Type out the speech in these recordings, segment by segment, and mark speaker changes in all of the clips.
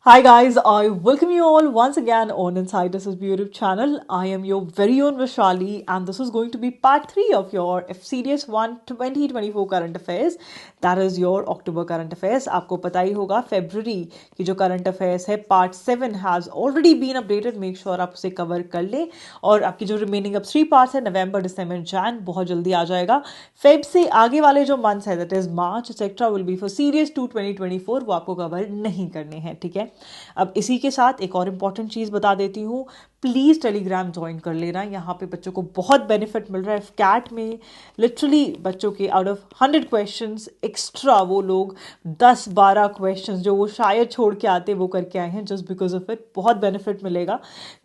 Speaker 1: Hi guys, I welcome you all once again on Inside This is YouTube channel. I am your very own Vishali and this is going to be part 3 of your F Series 1 2024 current affairs. That is your October current affairs. आपको पता ही होगा February की जो current affairs है part 7 has already been updated. Make sure आप उसे cover कर लें और आपकी जो remaining अब 3 parts है November, December, Jan बहुत जल्दी आ जाएगा. Feb से आगे वाले जो months है that is March etc will be for Series 2 2024 वो आपको cover नहीं करने हैं. ठीक है, अब इसी के साथ एक और इम्पॉर्टेंट चीज़ बता देती हूँ. प्लीज़ टेलीग्राम ज्वाइन कर लेना. यहाँ पे बच्चों को बहुत बेनिफिट मिल रहा है. कैट में लिटरली बच्चों के आउट ऑफ 100 क्वेश्चंस एक्स्ट्रा वो लोग 10-12 क्वेश्चंस जो वो शायद छोड़ के आते वो करके आए हैं जस्ट बिकॉज ऑफ इट. बहुत बेनिफिट मिलेगा.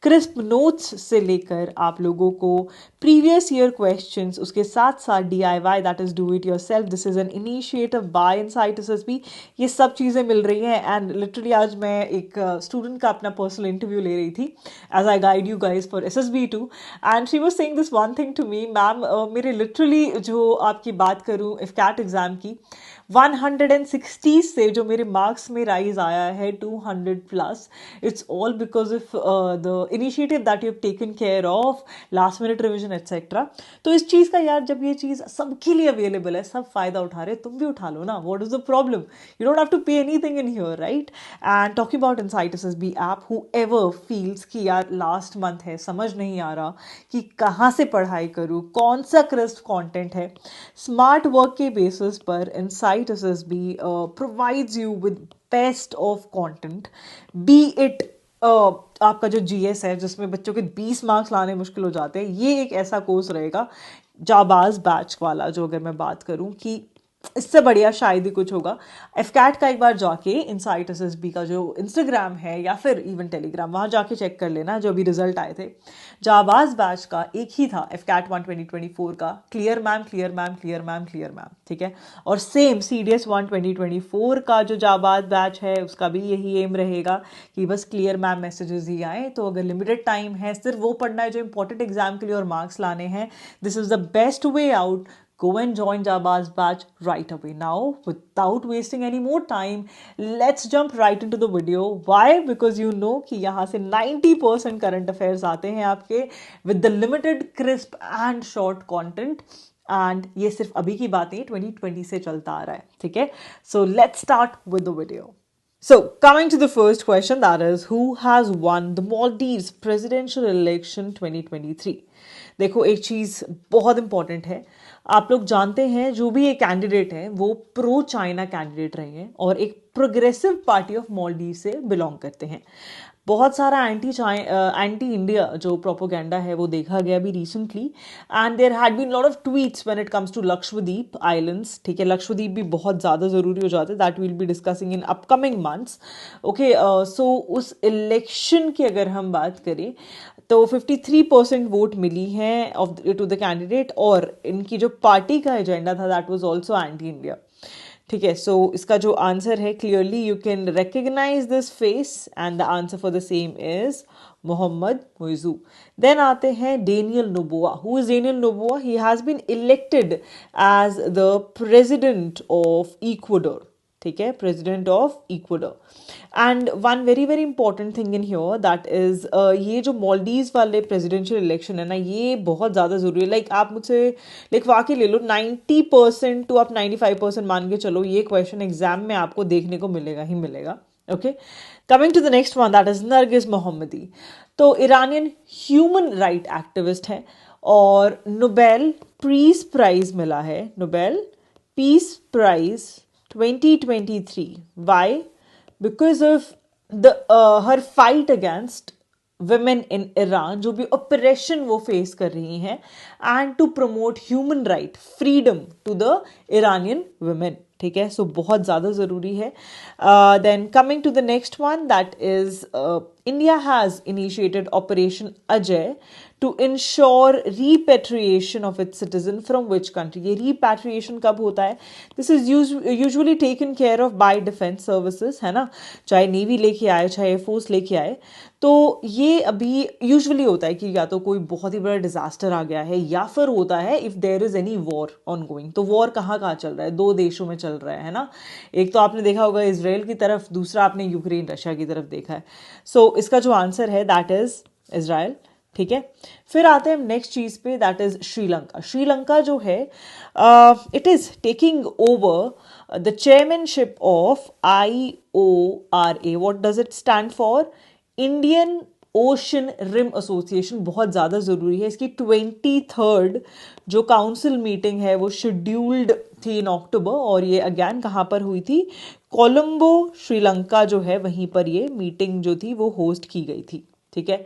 Speaker 1: क्रिस्प नोट्स से लेकर आप लोगों को प्रीवियस ईयर क्वेश्चंस, उसके साथ साथ DIY that is do it your self, this is an initiative by insight SSB, ये सब चीज़ें मिल रही हैं. एंड लिटरली आज मैं एक स्टूडेंट का अपना पर्सनल इंटरव्यू ले रही थी as I guide you guys for SSB2 and she was saying this one thing to me, ma'am मेरे लिटरली जो आपकी बात करूँ इफ कैट एग्जाम की 160 से जो मेरे मार्क्स में राइज आया है 200 plus, it's all because of the initiative that you have taken care of, last minute revision etcetera. तो इस चीज़ का यार जब ये चीज़ सबके लिए अवेलेबल है, सब फायदा उठा रहे, तुम भी उठा लो ना. What is the problem? You don't have to pay anything in here, right? And talking about insight SSB app, whoever feels कि यार लास्ट मंथ है, समझ नहीं आ रहा कि कहाँ से पढ़ाई करूँ, कौन सा क्रिस्प कंटेंट है, स्मार्ट वर्क के बेसिस पर insight SSB provides you with best of content, be it आपका जो GS है जिसमें बच्चों के 20 मार्क्स लाने मुश्किल हो जाते हैं, ये एक ऐसा कोर्स रहेगा जाबाज बैच वाला, जो अगर मैं बात करूं कि इससे बढ़िया शायद ही कुछ होगा. एफकैट का एक बार जाके इनसाइट SSB का जो इंस्टाग्राम है या फिर इवन टेलीग्राम, वहाँ जाके चेक कर लेना. जो अभी रिजल्ट आए थे जाबाज बैच का एक ही था, एफकैट 1 2024 का, clear ma'am clear ma'am clear ma'am clear ma'am. ठीक है, और सेम CDS 1 2024 का जो जाबाज बैच है उसका भी यही एम रहेगा कि बस क्लियर मैम मैसेजेस ही आए. तो अगर लिमिटेड टाइम है, सिर्फ वो पढ़ना है जो इंपॉर्टेंट एग्जाम के लिए और मार्क्स लाने हैं, this is the best way out. Go and join Jabaz batch right away. Now, without wasting any more time, let's jump right into the video. Why? Because you know कि यहाँ से 90% current affairs आते हैं आपके with the limited, crisp and short content. And ये सिर्फ अभी की बात नहीं, 2020 से चलता आ रहा है. ठीक है, so let's start with the video. So, coming to the first question, that is, who has won the Maldives presidential election 2023? देखो, एक चीज़ बहुत इंपॉर्टेंट है. आप लोग जानते हैं जो भी एक कैंडिडेट है वो प्रो चाइना कैंडिडेट रहे हैं और एक प्रोग्रेसिव पार्टी ऑफ मालदीव से बिलोंग करते हैं. बहुत सारा एंटी इंडिया जो प्रोपोगेंडा है वो देखा गया अभी recently. And there had been lot of tweets when it comes to Lakshadweep islands. ठीक है, लक्षद्वीप भी बहुत ज़्यादा ज़रूरी हो जाता है, that will be discussing in upcoming months. Okay, so उस इलेक्शन की अगर हम बात करें तो 53% वोट मिली है टू द कैंडिडेट, और इनकी जो पार्टी का एजेंडा था that was also anti India. ठीक है, सो इसका जो आंसर है clearly you can recognise this face and the answer for the same is Mohammed Muizzu. Then आते हैं Daniel Noboa. Who is Daniel Noboa? He has been elected as the president of Ecuador. ठीक है, president of Ecuador. And one very very important thing in here that is, ये जो मालदीव्स वाले presidential election है ना, ये बहुत ज़्यादा ज़रूरी है. लाइक आप मुझसे लिखवा के ले लो, 90% टू आप 95% मान के चलो, ये क्वेश्चन एग्जाम में आपको देखने को मिलेगा ही मिलेगा. Okay, coming to the next one, that is Narges Mohammadi. तो ईरानियन ह्यूमन राइट एक्टिविस्ट है और नोबेल पीस प्राइज मिला है, Nobel peace prize 2023. Why? Because of the her fight against women in Iran, जो भी ऑपरेशन वो face कर रही हैं, and to promote human right freedom to the Iranian women. ठीक है, सो बहुत ज़्यादा ज़रूरी है. Then coming to the next one, that is India has initiated Operation Ajay to ensure repatriation of its citizen from which country. ये repatriation कब होता है? This is usually taken care of by defense services, है ना, चाहे navy लेके आए चाहे एयरफोर्स लेके आए. तो ये अभी यूजुअली होता है कि या तो कोई बहुत ही बड़ा डिजास्टर आ गया है या फिर होता है if there is any war on going. तो वॉर कहाँ कहाँ चल रहा है? दो देशों में चल रहा है ना. एक तो आपने देखा होगा इसराइल की तरफ, दूसरा आपने यूक्रेन रशिया की तरफ देखा है. सो इसका जो आंसर है दैट इज इसराइल. ठीक है, फिर आते हैं नेक्स्ट चीज पे, दैट इज श्रीलंका. श्रीलंका जो है it is taking over the chairmanship of IORA. What does it stand for? Indian Ocean Rim Association. बहुत ज़्यादा ज़रूरी है. इसकी 23rd जो काउंसिल मीटिंग है वो शेड्यूल्ड थी इन अक्टूबर, और ये अगेन कहाँ पर हुई थी? कोलंबो, श्रीलंका जो है वहीं पर ये मीटिंग जो थी वो होस्ट की गई थी. ठीक है,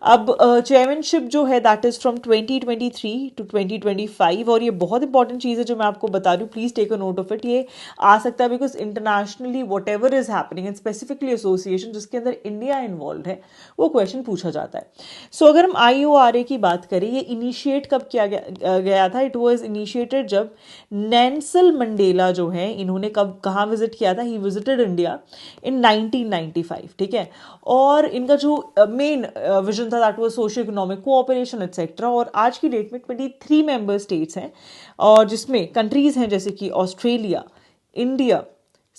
Speaker 1: अब चेयरमैनशिप जो है दैट इज फ्रॉम 2023 टू 2025, और ये बहुत इंपॉर्टेंट चीज़ है जो मैं आपको बता रही हूँ. Please take a note of it. ये आ सकता है because internationally whatever is happening and specifically association जिसके अंदर इंडिया इन्वॉल्व है वो क्वेश्चन पूछा जाता है. सो अगर हम IORA की बात करें, ये इनिशिएट कब किया गया था? इट वॉज इनिशिएटेड जब नेल्सन मंडेला जो है इन्होंने कब कहाँ विजिट किया था? He visited India in 1995. ठीक है, और इनका जो मेन विजन था that was socio economic cooperation etcetera. और आज की डेट में 23 मेंबर स्टेट्स हैं, और जिसमें कंट्रीज हैं जैसे कि Australia, India,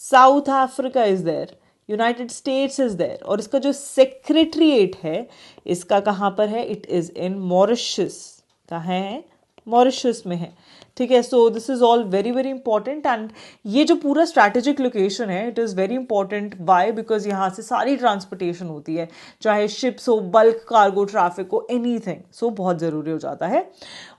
Speaker 1: South Africa is there, United States is there. और इसका जो सेक्रेटरीट है इसका कहाँ पर है? It is in Mauritius. कहाँ है? मॉरिशस में है. ठीक है, so this is all very very important. And ये जो पूरा स्ट्रैटेजिक लोकेशन है it is very important. Why? Because यहाँ से सारी ट्रांसपोर्टेशन होती है, चाहे शिप्स हो, बल्क कार्गो ट्रैफिक हो, एनीथिंग. सो बहुत ज़रूरी हो जाता है.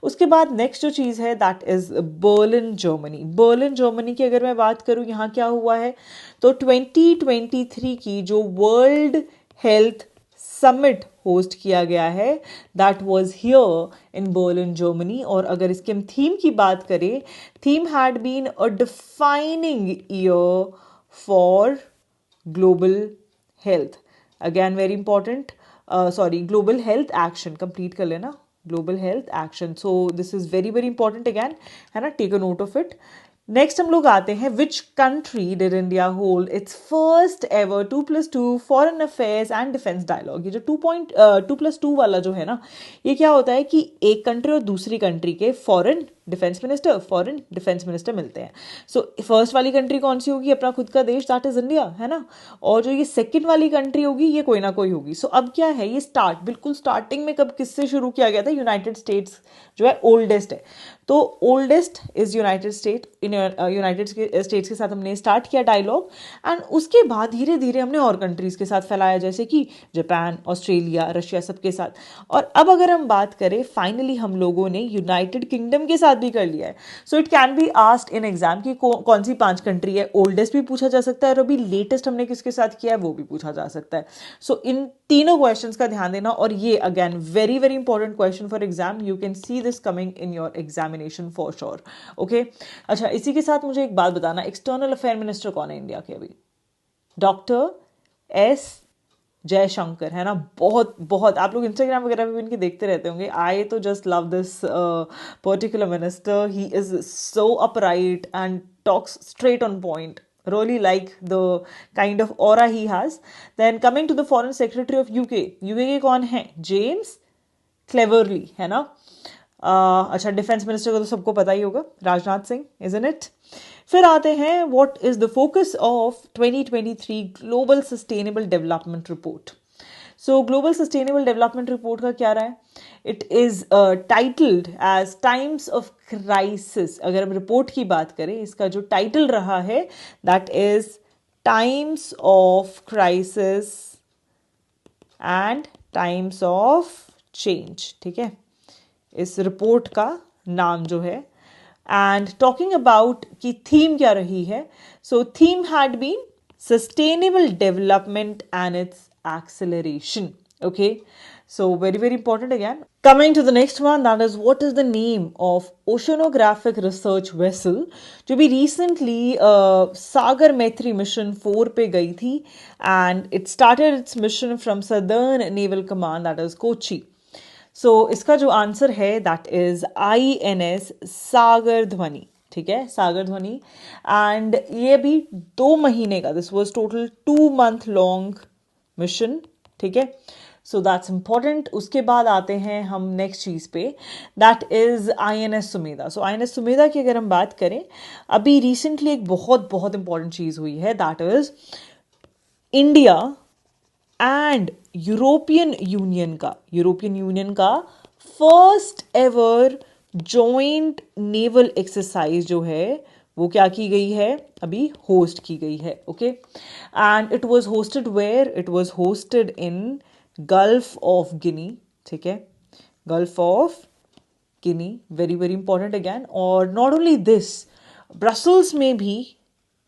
Speaker 1: उसके बाद नेक्स्ट जो चीज़ है that is Berlin Germany. Berlin Germany की अगर मैं बात करूँ, यहाँ क्या हुआ है? तो 2023 की जो वर्ल्ड हेल्थ समिट होस्ट किया गया है that was here in Berlin Germany. और अगर इसके हम थीम की बात करें, theme had been a defining year for global health. Again very important, sorry, global health action. Complete कर लेना, global health action. So this is very very important again, है ना. Take a note of it. Next हम लोग आते हैं, which country did India hold its first ever 2+2 foreign affairs and defence dialogue. ये जो 2+2 वाला जो है ना, ये क्या होता है कि एक कंट्री और दूसरी कंट्री के फॉरेन डिफेंस मिनिस्टर मिलते हैं. सो फर्स्ट वाली कंट्री कौन सी होगी? अपना खुद का देश, दैट इज इंडिया, है ना. और जो ये सेकंड वाली कंट्री होगी ये कोई ना कोई होगी. सो अब क्या है, ये बिल्कुल स्टार्टिंग में कब किससे शुरू किया गया था? यूनाइटेड स्टेट्स जो है ओल्डेस्ट है. तो oldest is United state. United states के साथ हमने स्टार्ट किया डायलॉग, एंड उसके बाद धीरे धीरे हमने और कंट्रीज के साथ फैलाया, जैसे कि जापान, ऑस्ट्रेलिया, रशिया, सबके साथ. और अब अगर हम बात करें, फाइनली हम लोगों ने यूनाइटेड किंगडम के साथ भी कर लिया है. So it can be asked in exam कि कौन सी 5 कंट्री है. ओल्डेस्ट भी पूछा जा सकता है, और अभी लेटेस्ट हमने किसके साथ किया है वो भी पूछा जा सकता है. सो इन तीनों क्वेश्चंस का ध्यान देना. और ये again very very important question for exam. You can see this coming in your examination for sure. Okay, अच्छा, इसी के साथ मुझे एक बात बताना, एक्सटर्नल अफेयर मिनिस्टर कौन है इंडिया के अभी? डॉक्टर एस जयशंकर, है ना. बहुत बहुत आप लोग इंस्टाग्राम वगैरह पे भी इनके देखते रहते होंगे. आई तो just love this particular minister. He is so upright and talks straight on point. Really like the kind of aura he has. Then coming to the foreign secretary of UK. UK के कौन है? James cleverly, है ना. अच्छा, defence minister को तो सबको पता ही होगा, राजनाथ सिंह, इजंट इट. फिर आते हैं, what is the focus of 2023 global sustainable development report. So global sustainable development report का क्या रहा है? It is titled as times of crisis. अगर हम रिपोर्ट की बात करें, इसका जो टाइटल रहा है that is times of crisis and times of change. ठीक है, इस रिपोर्ट का नाम जो है. एंड टॉकिंग अबाउट कि थीम क्या रही है, so theme had been sustainable development and its acceleration. Okay, So very very important again. Coming to the next one, that is what is the name of oceanographic research vessel जो भी recently सागर मैत्री mission 4 पे गई थी, and it started its mission from Southern Naval Command, that is Kochi. सो इसका जो answer है that is INS सागर ध्वनि. ठीक है, सागर ध्वनि. एंड ये भी 2 महीने का, this was total 2 month long mission. ठीक है, सो दैट्स इंपॉर्टेंट. उसके बाद आते हैं हम नेक्स्ट चीज पे, that is INS Sumedha. So INS Sumedha की अगर हम बात करें, अभी रिसेंटली एक बहुत बहुत इंपॉर्टेंट चीज हुई है, that is India and European Union का first ever joint naval exercise जो है वो क्या की गई है, अभी होस्ट की गई है. Okay, and it was hosted where, it was hosted in Gulf of Guinea. ठीक है, Gulf of Guinea, very very important again. और नॉट ओनली दिस, ब्रसल्स में भी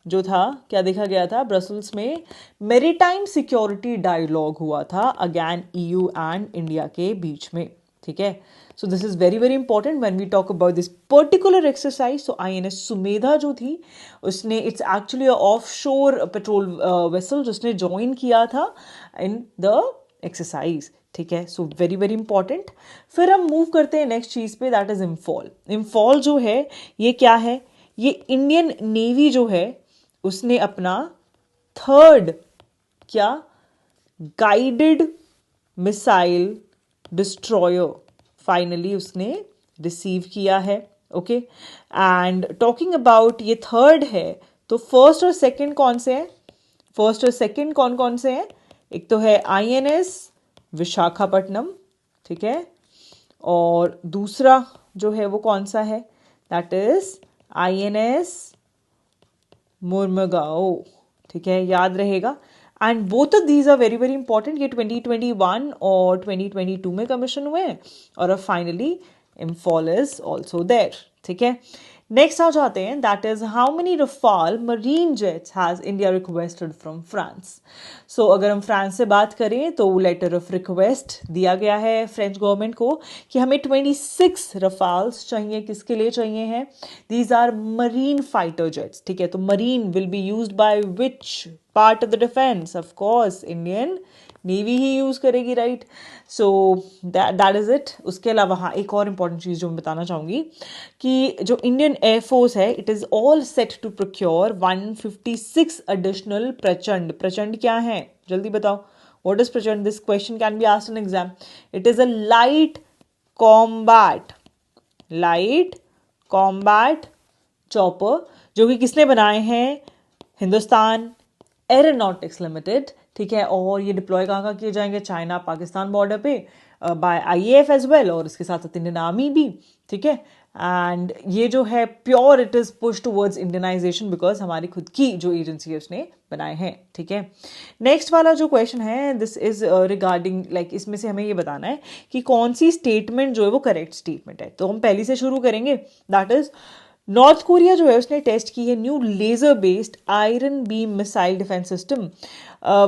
Speaker 1: जो था, क्या देखा गया था, ब्रसल्स में मेरीटाइम सिक्योरिटी डायलॉग हुआ था अगैन EU एंड इंडिया के बीच में. ठीक है, so this is very very important when we talk about this particular exercise. So INS Sumedha जो थी उसने, it's actually offshore patrol vessel जिसने ज्वाइन किया था इन द एक्सरसाइज. ठीक है, सो वेरी वेरी इंपॉर्टेंट. फिर हम मूव करते हैं नेक्स्ट चीज पे, दैट इज इम्फॉल. इम्फॉल जो है ये क्या है, ये इंडियन नेवी जो है उसने अपना थर्ड क्या गाइडेड मिसाइल डिस्ट्रॉयर फाइनली उसने रिसीव किया है. ओके, एंड टॉकिंग अबाउट ये थर्ड है, तो फर्स्ट और सेकंड कौन से हैं, फर्स्ट और सेकंड कौन कौन से हैं, एक तो है INS विशाखापट्टनम. ठीक है, और दूसरा जो है वो कौन सा है, दैट इज INS मुर्मुगाओ. ठीक है, याद रहेगा. And both of these are very very important. ये 2021 और 2022 में कमीशन हुए हैं, और अब finally Imphal is also there. ठीक है, नेक्स्ट आ जाते हैं, that is how many Rafale marine jets has India requested from France. सो अगर हम फ्रांस से बात करें तो लेटर ऑफ रिक्वेस्ट दिया गया है फ्रेंच गवर्नमेंट को कि हमें 26 रफाल्स चाहिए. किसके लिए चाहिए हैं, these are marine fighter jets. ठीक है, तो marine will be used by which part of the defence, of course Indian Navy ही यूज करेगी, right. So that is it. उसके अलावा हाँ, एक और इंपॉर्टेंट चीज जो मैं बताना चाहूंगी कि जो इंडियन एयरफोर्स है, it is all set to procure 156 additional Prachand. Prachand क्या है, जल्दी बताओ, what is Prachand. This question can be asked in exam. It is a light combat chopper, जो कि किसने बनाए हैं, हिंदुस्तान एरोनॉटिक्स लिमिटेड. ठीक है, और ये डिप्लॉय कहाँ किए जाएंगे, चाइना पाकिस्तान बॉर्डर पे बाय IAF एज वेल, और इसके साथ साथ इंडियन आर्मी भी. ठीक है, एंड ये जो है pure it is push towards Indianisation, because हमारी खुद की जो एजेंसी है उसने बनाए हैं. ठीक है, नेक्स्ट वाला जो क्वेश्चन है, दिस इज रिगार्डिंग लाइक, इसमें से हमें ये बताना है कि कौन सी स्टेटमेंट जो है वो करेक्ट स्टेटमेंट है. तो हम पहली से शुरू करेंगे, दैट इज नॉर्थ कोरिया जो है उसने टेस्ट की है new laser based Iron Beam missile defence system.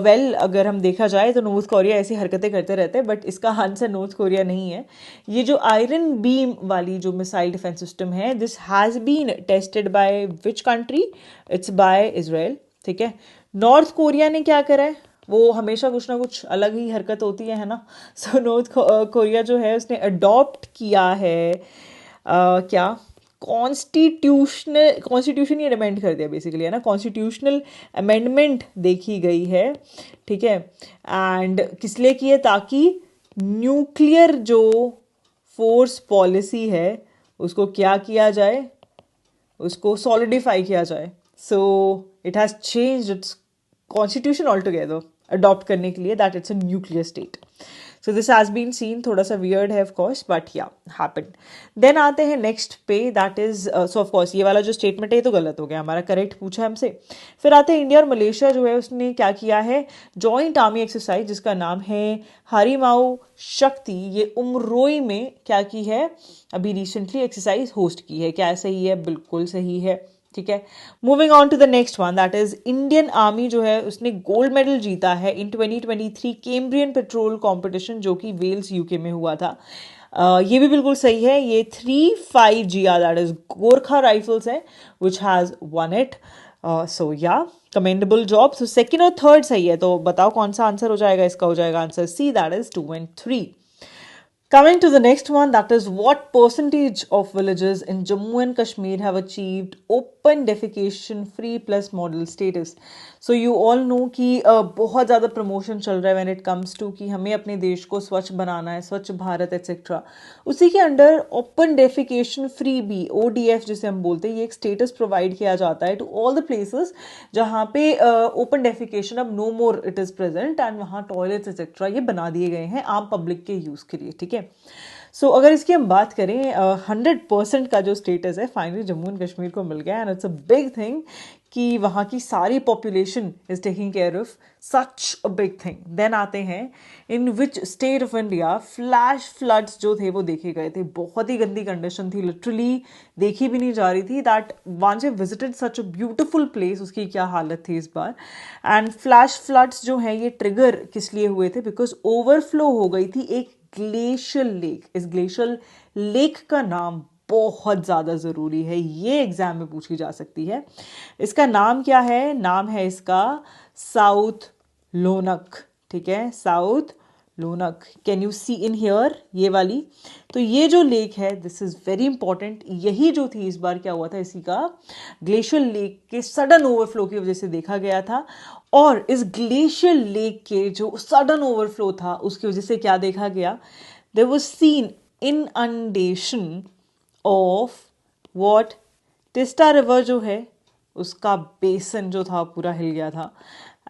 Speaker 1: Well अगर हम देखा जाए तो नॉर्थ कोरिया ऐसी हरकतें करते रहते हैं, बट इसका आंसर नॉर्थ कोरिया नहीं है. ये जो आयरन बीम वाली जो मिसाइल डिफेंस सिस्टम है, this has been tested by which country, it's by Israel. ठीक है, नॉर्थ कोरिया ने क्या करा है, वो हमेशा कुछ ना कुछ अलग ही हरकत होती है ना. सो नॉर्थ कोरिया जो है उसने अडॉप्ट किया है क्या, कॉन्स्टिट्यूशन ही अमेंड कर दिया बेसिकली, है ना, कॉन्स्टिट्यूशनल अमेंडमेंट देखी गई है. ठीक है, एंड किस लिए की है, ताकि न्यूक्लियर जो फोर्स पॉलिसी है उसको क्या किया जाए, उसको सॉलिडिफाई किया जाए. So it has changed its constitution all together adopt करने के लिए, that it's a nuclear state. So this has been seen, थोड़ा सा वियर्ड है of course, but yeah happened. Then आते हैं नेक्स्ट पे, that is so of course ये वाला जो स्टेटमेंट है ये तो गलत हो गया हमारा, करेक्ट पूछा हमसे. फिर आते हैं इंडिया और मलेशिया जो है उसने क्या किया है, जॉइंट आर्मी एक्सरसाइज जिसका नाम है हरिमाऊ शक्ति, ये उमरोई में क्या की है, अभी रिसेंटली एक्सरसाइज होस्ट की है. क्या सही है, बिल्कुल सही है. ठीक है। Moving on to the next one, that is Indian Army जो है उसने गोल्ड मेडल जीता है इन 2023 कैम्ब्रियन पेट्रोल कंपटीशन जो कि वेल्स यूके में हुआ था। ये भी बिल्कुल सही है, ये 35GR that is Gorkha rifles है विच हैज वन इट। सो या कमेंडेबल जॉब। सो सेकेंड और थर्ड सही है, तो बताओ कौन सा आंसर हो जाएगा इसका? हो जाएगा answer C, that is 2 and 3। Coming to the next one, that is what percentage of villages in Jammu and Kashmir have achieved open defecation free plus model status? So you all know कि बहुत ज़्यादा promotion चल रहा है when it comes to कि हमें अपने देश को स्वच्छ बनाना है, स्वच्छ भारत एक्सेट्रा। उसी के अंडर ओपन डेफिकेशन फ्री भी ODF जिसे हम बोलते हैं, ये एक स्टेटस प्रोवाइड किया जाता है टू ऑल द प्लेसेस जहाँ पे ओपन डेफिकेशन अब no more it is present and वहाँ टॉयलेट्स एक्सेट्रा ये बना दिए गए हैं आम पब्लिक के यूज़ के लिए, ठीक है। सो अगर इसकी हम बात करें 100% का जो स्टेटस है फाइनली जम्मू एंड कश्मीर को मिल गया and it's a big thing कि वहाँ की सारी population is taking care of such a big thing. Then आते हैं in which state of India flash floods जो थे वो देखे गए थे, बहुत ही गंदी कंडीशन थी, लिटरली देखी भी नहीं जा रही थी। That once you visited such a beautiful place, उसकी क्या हालत थी इस बार। एंड फ्लैश फ्लड्स जो हैं ये ट्रिगर किस लिए हुए थे? बिकॉज ओवरफ्लो हो गई थी एक ग्लेशियल लेक। इस ग्लेशियल लेक का नाम बहुत ज़्यादा ज़रूरी है, ये एग्जाम में पूछी जा सकती है। इसका नाम क्या है? नाम है इसका साउथ लोनक, ठीक है, South Lhonak. Can you see in here ये वाली? तो ये जो लेक है दिस इज़ वेरी इंपॉर्टेंट। यही जो थी इस बार क्या हुआ था, इसी का ग्लेशियल लेक के सडन ओवरफ्लो की वजह से देखा गया था। और इस ग्लेशियल लेक के जो सडन ओवरफ्लो था उसकी वजह से क्या देखा गया? There was seen inundation of what? Teesta river जो है उसका बेसन जो था पूरा हिल गया था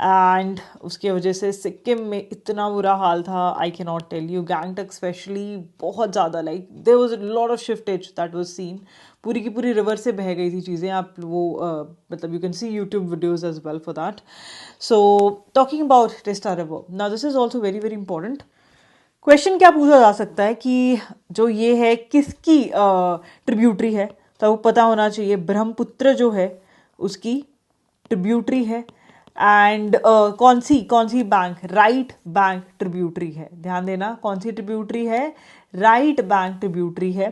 Speaker 1: एंड उसकी वजह से सिक्किम में इतना बुरा हाल था, I can not tell you. Gangtok specially बहुत ज़्यादा, like there was a lot of shiftage that was seen. पूरी की पूरी रिवर से बह गई थी चीज़ें। आप वो मतलब you can see YouTube videos as well for that. So talking about Teesta river, now this is also very very important question. क्या पूछा जा सकता है कि जो ये है किसकी ट्रिब्यूटरी है? तो वो पता होना चाहिए, ब्रह्मपुत्र जो है उसकी ट्रिब्यूटरी है। एंड कौन सी बैंक? राइट बैंक ट्रिब्यूटरी है। ध्यान देना, कौन सी ट्रिब्यूटरी है? राइट बैंक ट्रिब्यूटरी है।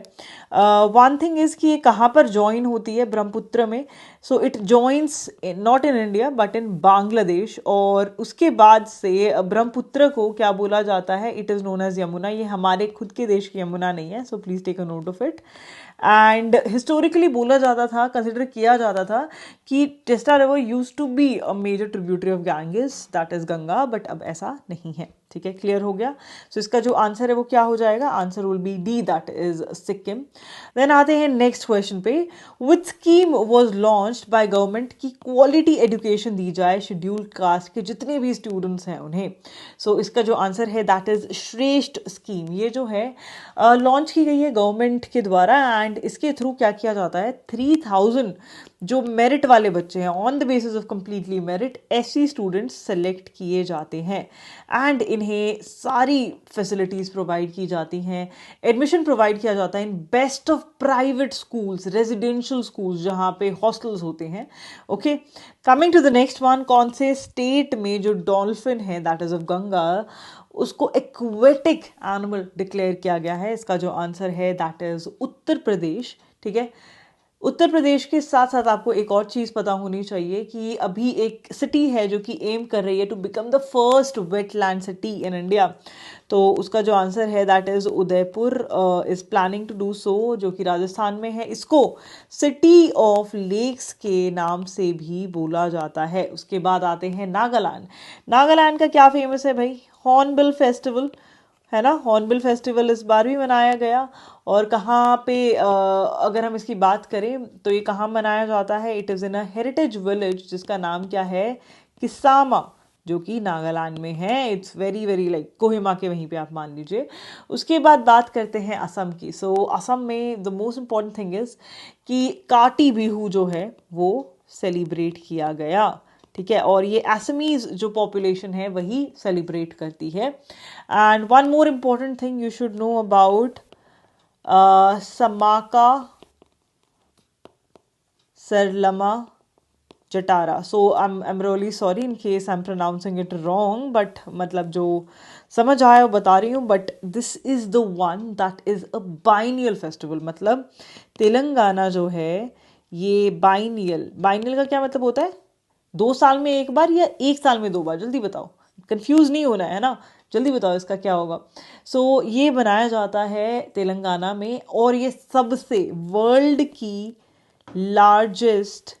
Speaker 1: वन थिंग इज कि ये कहाँ पर ज्वाइन होती है ब्रह्मपुत्र में? So it joins not in India but in Bangladesh. और उसके बाद से ब्रह्मपुत्र को क्या बोला जाता है? It is known as Yamuna. ये हमारे खुद के देश की यमुना नहीं है, so please take a note of it. And historically बोला जाता था, कंसिडर किया जाता था कि Teesta river used to be a major tributary of Ganges that is Ganga, but अब ऐसा नहीं है, ठीक है, क्लियर हो गया। सो इसका जो आंसर है वो क्या हो जाएगा? Answer will be D, that is Sikkim. Then आते हैं नेक्स्ट क्वेश्चन पे, which scheme was launched by government की क्वालिटी एजुकेशन दी जाए शेड्यूल्ड कास्ट के जितने भी स्टूडेंट्स हैं उन्हें। सो इसका जो आंसर है दैट इज श्रेष्ठ स्कीम। ये जो है लॉन्च की गई है गवर्नमेंट के द्वारा एंड इसके थ्रू क्या किया जाता है? 3000 जो मेरिट वाले बच्चे हैं on the basis of completely merit SC students select किए जाते हैं एंड इन्हें सारी फैसिलिटीज़ प्रोवाइड की जाती हैं। एडमिशन प्रोवाइड किया जाता है in best of private schools, residential schools जहाँ पे हॉस्टल्स होते हैं। Okay, coming to the next one, कौन से स्टेट में जो डॉल्फिन है दैट इज ऑफ गंगा उसको एक्वेटिक एनिमल डिक्लेयर किया गया है? इसका जो आंसर है दैट इज उत्तर प्रदेश, ठीक है। उत्तर प्रदेश के साथ साथ आपको एक और चीज़ पता होनी चाहिए कि अभी एक सिटी है जो कि एम कर रही है to become the first wetland city in India. तो उसका जो आंसर है that is Udaipur is planning to do so, जो कि राजस्थान में है। इसको सिटी ऑफ लेक्स के नाम से भी बोला जाता है। उसके बाद आते हैं नागालैंड। नागालैंड का क्या फेमस है भाई? हॉर्नबिल फेस्टिवल है ना। हॉर्नबिल फेस्टिवल इस बार भी मनाया गया। और कहाँ पे अगर हम इसकी बात करें तो ये कहाँ मनाया जाता है? It is in a heritage village जिसका नाम क्या है? किसामा, जो कि नागालैंड में है। It's very very like Kohima के वहीं पे आप मान लीजिए। उसके बाद बात करते हैं असम की। सो असम में the most important thing is कि काटी बिहू जो है वो सेलिब्रेट किया गया, ठीक है। और ये असमीज जो पॉपुलेशन है वही सेलिब्रेट करती है। And one more important thing you should know about Saralamma Jatara. So I'm really sorry in case I'm pronouncing it wrong, but मतलब जो समझ आया वो बता रही हूँ. But this is the one that is a biennial festival. मतलब तेलंगाना जो है ये बाइनियल का क्या मतलब होता है? 2 साल में एक बार या 1 साल में 2 बार? जल्दी बताओ, कंफ्यूज नहीं होना है ना, जल्दी बताओ इसका क्या होगा. सो ये बनाया जाता है तेलंगाना में और ये सबसे वर्ल्ड की लार्जेस्ट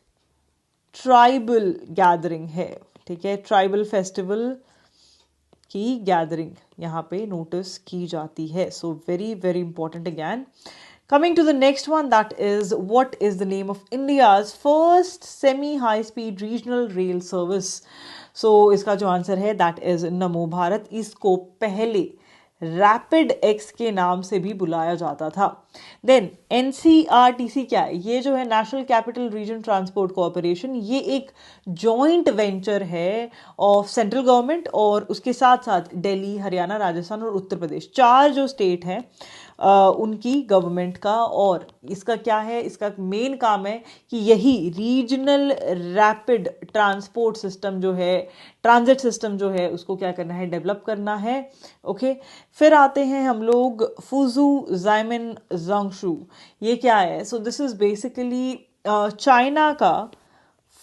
Speaker 1: ट्राइबल गैदरिंग है. ठीक है, ट्राइबल फेस्टिवल की गैदरिंग यहाँ पे नोटिस की जाती है. सो very very important again. Coming to the next one, that is, what is the name of India's first semi-high speed regional rail service? So इसका जो आंसर है that is नमो भारत. इसको पहले रैपिड एक्स के नाम से भी बुलाया जाता था. देन NCRTC क्या है? ये जो है national capital region transport corporation, ये एक जॉइंट वेंचर है ऑफ सेंट्रल गवर्नमेंट और उसके साथ साथ दिल्ली, हरियाणा, राजस्थान और उत्तर प्रदेश, 4 जो स्टेट हैं उनकी गवर्नमेंट का. और इसका क्या है? इसका मेन काम है कि यही रीजनल रैपिड ट्रांसपोर्ट सिस्टम जो है, ट्रांजिट सिस्टम जो है, उसको क्या करना है? डेवलप करना है. ओके, फिर आते हैं हम लोग फुजू जाइमिन जोंगशू. ये क्या है? So this is basically China का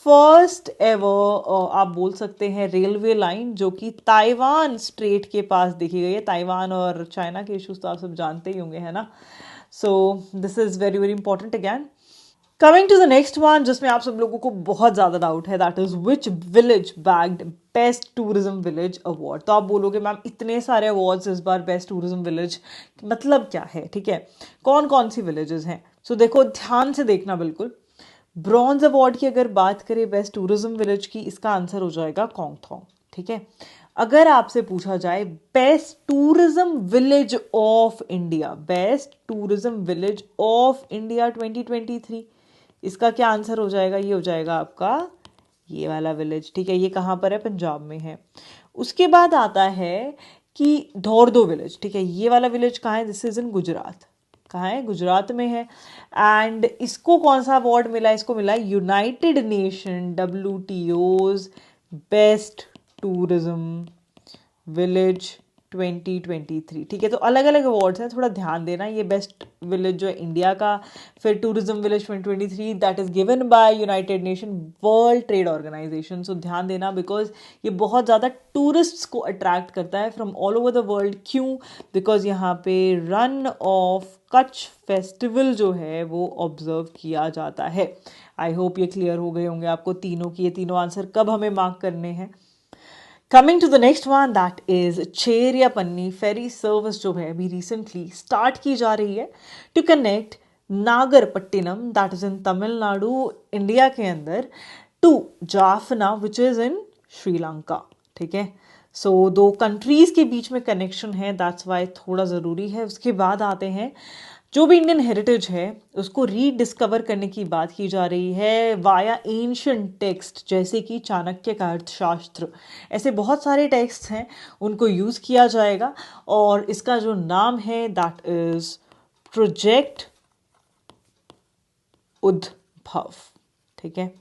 Speaker 1: फर्स्ट एवर आप बोल सकते हैं रेलवे लाइन, जो कि ताइवान स्ट्रेट के पास देखी गई है. ताइवान और चाइना के इश्यूज तो आप सब जानते ही होंगे, है ना. So this is very very important again. Coming to the next one, जिसमें आप सब लोगों को बहुत ज़्यादा डाउट है, that is which village bagged best tourism village award. तो आप बोलोगे मैम इतने सारे अवार्ड्स इस बार, बेस्ट टूरिज्म विलेज मतलब क्या है? ठीक है, कौन कौन सी विलेजेस हैं? सो देखो, ध्यान से देखना बिल्कुल. ब्रॉन्ज अवार्ड की अगर बात करें बेस्ट टूरिज्म विलेज की, इसका आंसर हो जाएगा कोंगथोंग. ठीक है. अगर आपसे पूछा जाए best tourism village of India, best tourism village of India 2023, इसका क्या आंसर हो जाएगा? ये हो जाएगा आपका ये वाला विलेज. ठीक है, ये कहाँ पर है? पंजाब में है. उसके बाद आता है कि धौरदो विलेज. ठीक है, ये वाला विलेज कहाँ है? This is in Gujarat. कहाँ है? गुजरात में है. एंड इसको कौन सा अवार्ड मिला? इसको मिला United nation WTO's best tourism village 2023. ठीक है, तो अलग अलग अवार्ड्स हैं, थोड़ा ध्यान देना. ये बेस्ट विलेज जो है इंडिया का, फिर tourism village 2023 that is given by United Nation World Trade Organisation. So ध्यान देना, बिकॉज ये बहुत ज़्यादा टूरिस्ट्स को अट्रैक्ट करता है from all over the world. क्यों? बिकॉज यहाँ पे रन ऑफ कच्छ फेस्टिवल जो है वो ऑब्जर्व किया जाता है. आई होप ये क्लियर हो गए होंगे आपको तीनों की, ये तीनों आंसर कब हमें मार्क करने हैं. Coming to the next one, that is Cheriyapani ferry service जो है अभी रिसेंटली स्टार्ट की जा रही है to connect Nagapattinam, that is in Tamil Nadu, India के अंदर, to Jaffna which is in Sri Lanka. ठीक है, सो 2 कंट्रीज के बीच में कनेक्शन है, दैट्स वाई थोड़ा ज़रूरी है. उसके बाद आते हैं जो भी इंडियन हेरिटेज है उसको रीडिस्कवर करने की बात की जा रही है वाया एंशिएंट टेक्स्ट, जैसे कि चाणक्य का अर्थशास्त्र. ऐसे बहुत सारे टेक्स्ट हैं, उनको यूज़ किया जाएगा. और इसका जो नाम है दैट इज प्रोजेक्ट उद्भव. ठीक है,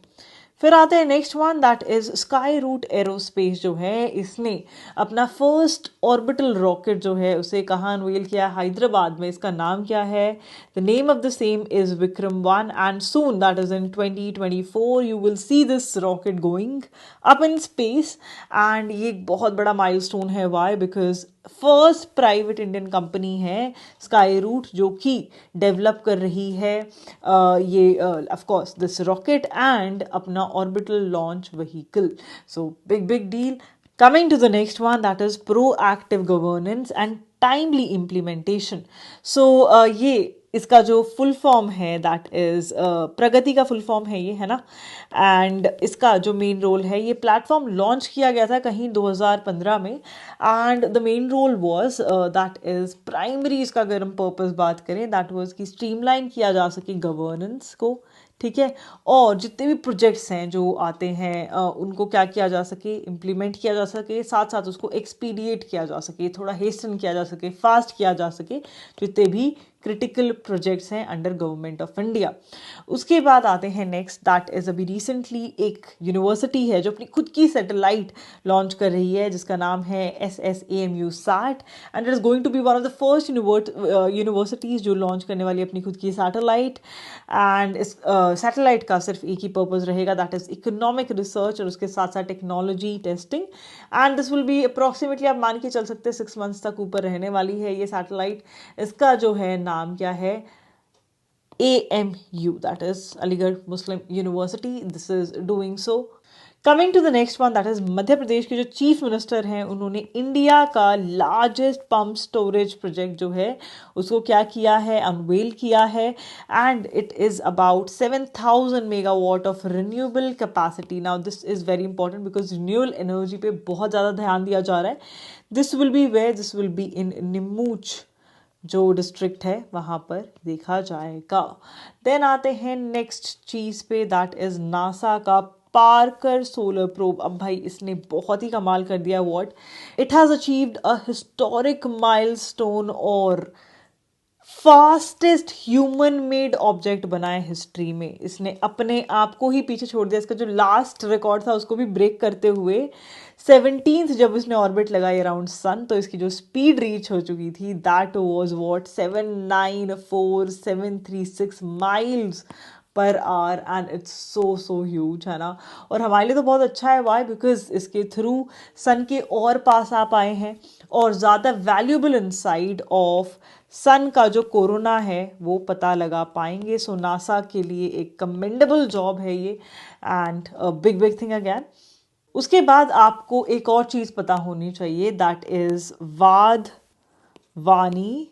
Speaker 1: फिर आते हैं next one, that is Skyroot Aerospace जो है, इसने अपना फर्स्ट ऑर्बिटल रॉकेट जो है उसे कहाँ अनवील किया? हैदराबाद में. इसका नाम क्या है? The name of the same is Vikram 1 and soon, that is in 2024, you will see this rocket going up in space. And ये एक बहुत बड़ा माइलस्टोन है. Why? Because first private Indian company है स्काई रूट जो कि डेवलप कर रही है ये of course this rocket and अपना orbital launch vehicle. So big big deal. Coming to the next one, that is proactive governance and timely implementation. So ये इसका जो फुल फॉर्म है दैट इज प्रगति का फुल फॉर्म है ये, है ना. एंड इसका जो मेन रोल है, ये प्लेटफॉर्म लॉन्च किया गया था कहीं 2015 में. And the main role was that is primary, इसका अगर हम पर्पस बात करें दैट वाज कि स्ट्रीमलाइन किया जा सके गवर्नेंस को. ठीक है, और जितने भी प्रोजेक्ट्स हैं जो आते हैं उनको क्या किया जा सके? इम्प्लीमेंट किया जा सके, साथ साथ उसको एक्सपीडिएट किया जा सके, थोड़ा हेस्टन किया जा सके, फास्ट किया जा सके. जितने भी क्रिटिकल प्रोजेक्ट्स हैं अंडर गवर्नमेंट ऑफ इंडिया। उसके बाद आते हैं नेक्स्ट, दैट इज अभी रिसेंटली एक यूनिवर्सिटी है जो अपनी खुद की सैटेलाइट लॉन्च कर रही है जिसका नाम है SSAMU SAT, and it is going to be one of the first universities जो लॉन्च करने वाली अपनी खुद की सैटेलाइट। एंड इस सैटेलाइट का सिर्फ एक ही पर्पज रहेगा, दैट इज इकोनॉमिक रिसर्च और उसके साथ साथ technology testing. And this will B approximately, आप मान के चल सकते हैं 6 मंथ्स तक ऊपर रहने वाली है ये सैटेलाइट। इसका जो है नाम क्या है, AMU, that is Aligarh Muslim University, this is doing so. Coming to the next one, that is Madhya Pradesh के जो चीफ मिनिस्टर हैं उन्होंने इंडिया का लार्जेस्ट पंप स्टोरेज प्रोजेक्ट जो है उसको क्या किया है, अनवेल किया है, and it is about 7,000 megawatt of renewable capacity. Now this is very important because renewable energy पे बहुत ज़्यादा ध्यान दिया जा रहा है। This will be where, this will be in Neemuch जो डिस्ट्रिक्ट है वहाँ पर देखा जाएगा। देन आते हैं नेक्स्ट चीज़ पे, दैट इज़ नासा का पार्कर सोलर प्रोब। अब भाई इसने बहुत ही कमाल कर दिया। What it has achieved a historic milestone और फास्टेस्ट ह्यूमन मेड ऑब्जेक्ट बनाए हिस्ट्री में। इसने अपने आप को ही पीछे छोड़ दिया, इसका जो लास्ट रिकॉर्ड था उसको भी ब्रेक करते हुए 17th जब इसने ऑर्बिट लगाई अराउंड सन, तो इसकी जो स्पीड रीच हो चुकी थी that was what 794,736 miles per hour, and it's so huge, है ना। और हमारे लिए तो बहुत अच्छा है, वाई, बिकॉज इसके थ्रू सन के और पास आप आए हैं और ज़्यादा वैल्यूएबल इनसाइड ऑफ सन का जो कोरोना है वो पता लगा पाएंगे। सो नासा के लिए एक कमेंडेबल जॉब है ये, एंड बिग थिंग अगैन। उसके बाद आपको एक और चीज़ पता होनी चाहिए, दैट इज़ वाधवानी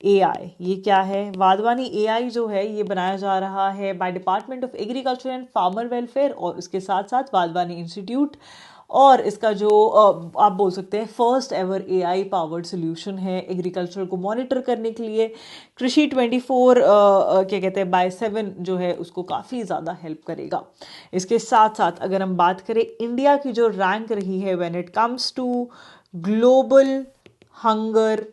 Speaker 1: AI। ये क्या है? वाधवानी AI जो है ये बनाया जा रहा है by department of agriculture and farmer welfare और उसके साथ साथ वाधवानी इंस्टीट्यूट। और इसका जो आप बोल सकते हैं first ever AI powered solution है एग्रीकल्चर को मॉनिटर करने के लिए। कृषि 24 क्या कहते हैं बाय 7 जो है उसको काफ़ी ज़्यादा हेल्प करेगा। इसके साथ साथ अगर हम बात करें इंडिया की जो रैंक रही है when it comes to global hunger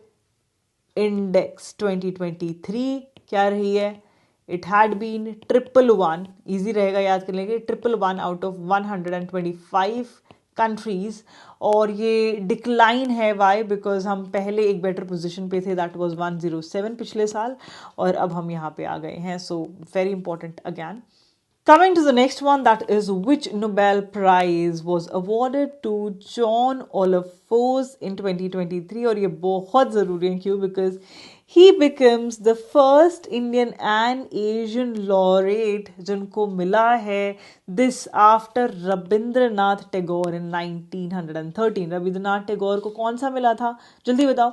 Speaker 1: index 2023 क्या रही है, इट हैड बीन 111, ईजी रहेगा याद कर लेंगे, 111 आउट ऑफ 125 कंट्रीज। और ये डिक्लाइन है, वाई, बिकॉज हम पहले एक बेटर पोजीशन पे थे, दैट वाज 107 पिछले साल, और अब हम यहाँ पे आ गए हैं। So very important again. Coming to the next one, that is which Nobel Prize was awarded to John Olafose in 2023, और ये बहुत ज़रूरी है क्यों, because he becomes the first Indian and Asian laureate जिनको मिला है this after Rabindranath Tagore in 1913। Rabindranath Tagore को कौन सा मिला था, जल्दी बताओ?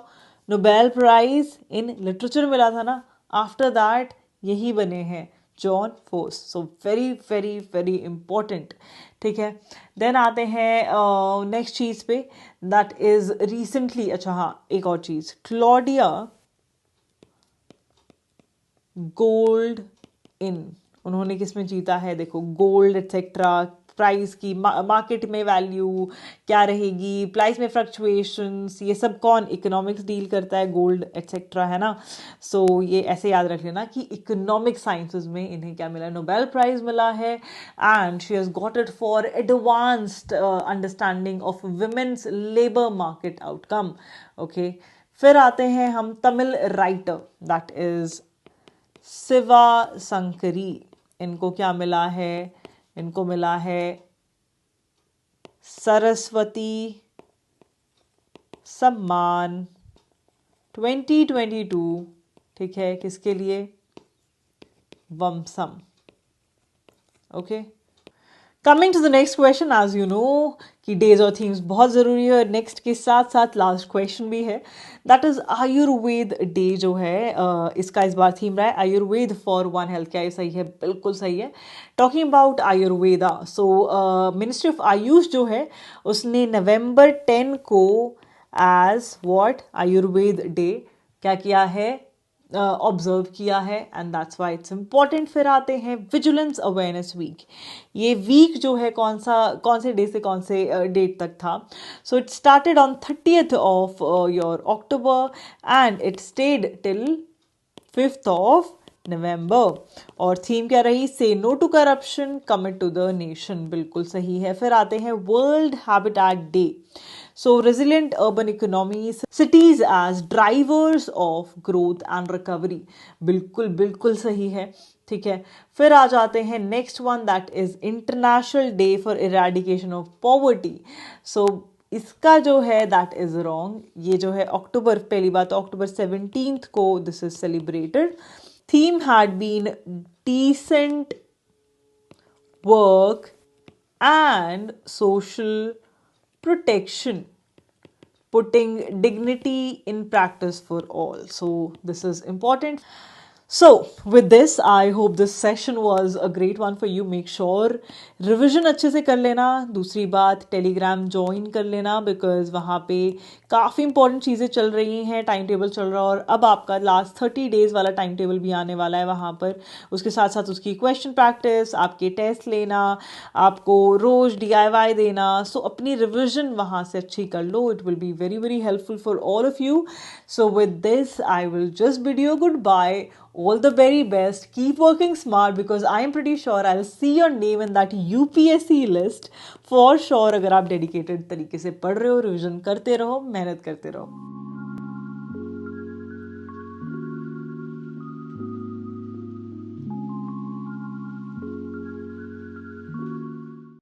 Speaker 1: नोबेल प्राइज इन लिटरेचर मिला था ना, आफ्टर दैट यही बने हैं Jon Fosse. So very very very important, ठीक है। देन आते हैं नेक्स्ट चीज़ पे, दैट इज रिसेंटली, अच्छा हाँ एक और चीज़, क्लॉडिया गोल्ड इन, उन्होंने किसमें जीता है, देखो गोल्ड एटसेट्रा, प्राइस की मार्केट में वैल्यू क्या रहेगी, प्राइस में फ्लक्चुएशंस, ये सब कौन, इकोनॉमिक्स डील करता है, गोल्ड एटसेट्रा, है ना। सो ये ऐसे याद रख लेना कि इकोनॉमिक साइंसेज में इन्हें क्या मिला, नोबेल प्राइज मिला है, and she has got it for advanced understanding of women's labour market outcome. Okay, फिर आते हैं हम Tamil writer, that is Shiva Shankari. इनको क्या मिला है, इनको मिला है सरस्वती सम्मान 2022, ठीक है, किसके लिए, वंशम। Okay, coming to the next question, as you know कि डेज और थीम्स बहुत ज़रूरी है, और नेक्स्ट के साथ साथ लास्ट क्वेश्चन भी है, दैट इज़ आयुर्वेद डे जो है इसका इस बार थीम रहा है आयुर्वेद फॉर वन हेल्थ। क्या ये सही है? बिल्कुल सही है। Talking about Ayurveda, so ministry of Ayush जो है उसने नवंबर 10 को एज व्हाट आयुर्वेद डे क्या किया है, ऑब्जर्व किया है, and that's why it's important. फिर आते हैं विजिलेंस अवेयरनेस वीक। ये वीक जो है कौन से डे से कौन से डेट तक था, so it started on 30th of your October and it stayed till 5th of November. और थीम क्या रही? Say no to corruption, commit to the nation. बिल्कुल सही है। फिर आते हैं world habitat day. So resilient urban economies, cities as drivers of growth and recovery. बिल्कुल बिल्कुल सही है। ठीक है। फिर आ जाते हैं next one, that is International Day for Eradication of Poverty. So इसका जो है दैट इज रॉन्ग। ये जो है अक्टूबर, पहली बात तो अक्टूबर 17th को this is celebrated. Theme had been decent work and social protection, putting dignity in practice for all. So this is important. So with this, I hope this session was a great one for you. Make sure revision अच्छे से कर लेना। दूसरी बात, Telegram join कर लेना, because वहाँ पे काफ़ी इंपॉर्टेंट चीज़ें चल रही हैं, टाइम टेबल चल रहा है, और अब आपका लास्ट 30 डेज़ वाला टाइम टेबल भी आने वाला है वहाँ पर। उसके साथ साथ उसकी क्वेश्चन प्रैक्टिस, आपके टेस्ट लेना, आपको रोज़ DIY देना। सो अपनी रिविजन वहाँ से अच्छी कर लो। It will be very very helpful for all of you. So with this, I will just bid you goodbye. All the very best. Keep working smart, because I am pretty sure I'll see your name in that UPSC list for sure। अगर आप dedicated तरीके से पढ़ रहे हो, revision करते रहो, मेहनत करते रहो।